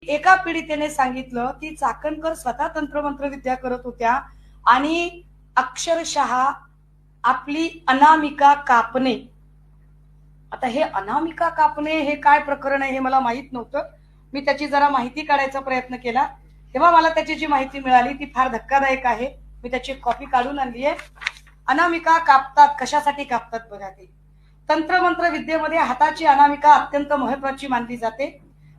एका पीडितेने सांगितलं की चाकणकर स्वतः तंत्रमंत्र विद्या करत होत्या आणि अक्षरशः आपली अनामिका कापणे. आता हे अनामिका कापणे हे काय प्रकरण आहे हे मला माहित नव्हतं. मी त्याची जरा माहिती काढायचा प्रयत्न केला तेव्हा मला त्याची जी माहिती मिळाली ती फार धक्कादायक आहे. मी त्याची कॉपी काढून आणली आहे. अनामिका कापतात, कशासाठी कापतात बघा. ते तंत्रमंत्र विद्येमध्ये हाताची अनामिका अत्यंत महत्वाची मानली जाते,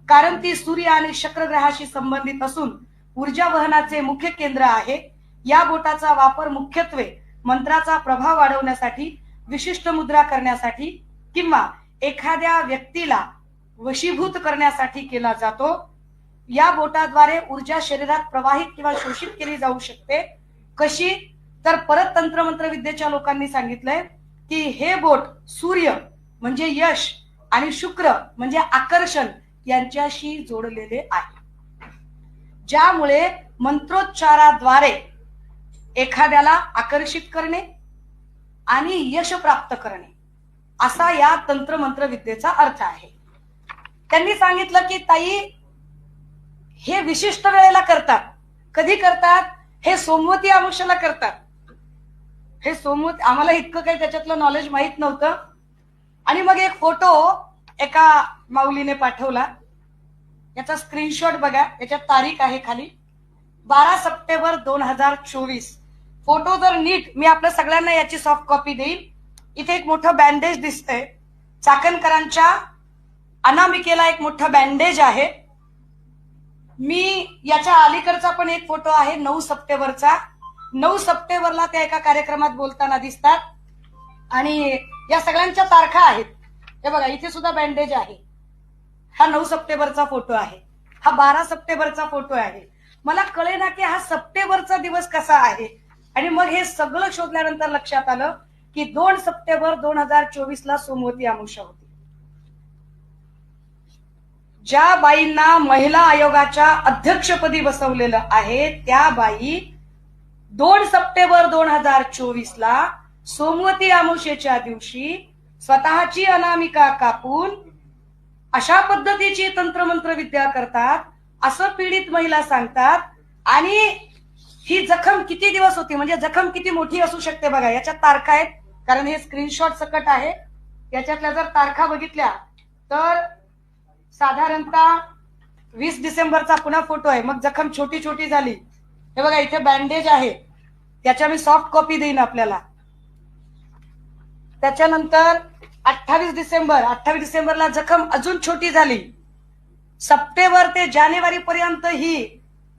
कारण ती सूर्य आणि शुक्र ग्रहाशी संबंधित असून ऊर्जा वहनाचे मुख्य केंद्र आहे. या बोटाचा वापर मुख्यत्वे मंत्राचा प्रभाव वाढवण्यासाठी, विशिष्ट मुद्रा करण्यासाठी किंवा एखाद्या व्यक्तीला वशीभूत करण्यासाठी केला जातो. या बोटाद्वारे ऊर्जा शरीरात प्रवाहित किंवा शोषित केली जाऊ शकते. कशी तर परत तंत्रमंत्र विद्येच्या लोकांनी सांगितलंय की हे बोट सूर्य म्हणजे यश आणि शुक्र म्हणजे आकर्षण यांच्याशी जोडलेले आहे, ज्यामुळे मंत्रोच्चाराद्वारे एखाद्याला आकर्षित करणे आणि यश प्राप्त करणे असा या तंत्रमंत्र विद्येचा अर्थ आहे. त्यांनी सांगितलं की ताई हे विशिष्ट वेळेला करतात. कधी करतात? हे सोमवती अमावस्येला करतात. हे सोमवती, आम्हाला इतकं काही त्याच्यातलं नॉलेज माहित नव्हतं. आणि मग एक फोटो एका माऊलीने पाठवला, याचा स्क्रीनशॉट बघा, याच्यात तारीख आहे खाली 12 सप्टेंबर 2024. फोटो जर नीट, मी आपल्या सगळ्यांना याची सॉफ्ट कॉपी देईन. इथे एक मोठं बँडेज दिसतंय. चाकणकरांच्या अनामिकेला एक मोठं बँडेज आहे. मी याच्या अलीकडचा पण एक फोटो आहे 9 सप्टेंबरचा. 9 सप्टेंबरला त्या एका कार्यक्रमात बोलताना दिसतात आणि या सगळ्यांच्या तारखा आहेत. हे बघा, इथे सुद्धा बँडेज आहे. हा 9 सप्टेंबरचा फोटो आहे, हा 12 सप्टेंबरचा फोटो आहे. मला कळेना की हा सप्टेंबरचा दिवस कसा आहे. आणि मग हे सगळं शोधल्यानंतर लक्षात आलं की 2 सप्टेंबर 2024 ला सोमवती अमावस्या होती. ज्या बाईंना महिला आयोगाच्या अध्यक्षपदी बसवलेलं आहे त्या बाई 2 सप्टेंबर 2024 ला सोमवती अमावस्येच्या दिवशी स्वतःची अनामिका कापून अशा पद्धतीची तंत्रमंत्र विद्या करतात असं पीडित महिला सांगतात. आणि ही जखम किती दिवस होती, म्हणजे जखम किती मोठी असू शकते बघा. याच्यात तारखा आहेत, कारण हे स्क्रीनशॉट सकट आहे. याच्यातल्या जर तारखा बघितल्या तर साधारणतः 20 डिसेंबरचा पुन्हा फोटो आहे. मग जखम छोटी छोटी झाली. हे बघा, इथे बँडेज आहे, त्याच्या मी सॉफ्ट कॉपी देईन आपल्याला. त्याच्यानंतर 28 डिसेंबरला जखम अजून छोटी झाली. सप्टेंबर ते जानेवारी पर्यंत ही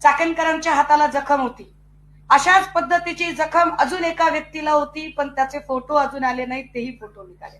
चाकणकरांच्या हाताला जखम होती. अशाच पद्धतीची जखम अजून एका व्यक्तीला होती, पण त्याचे फोटो अजून आले नाहीत, तेही फोटो निघाले.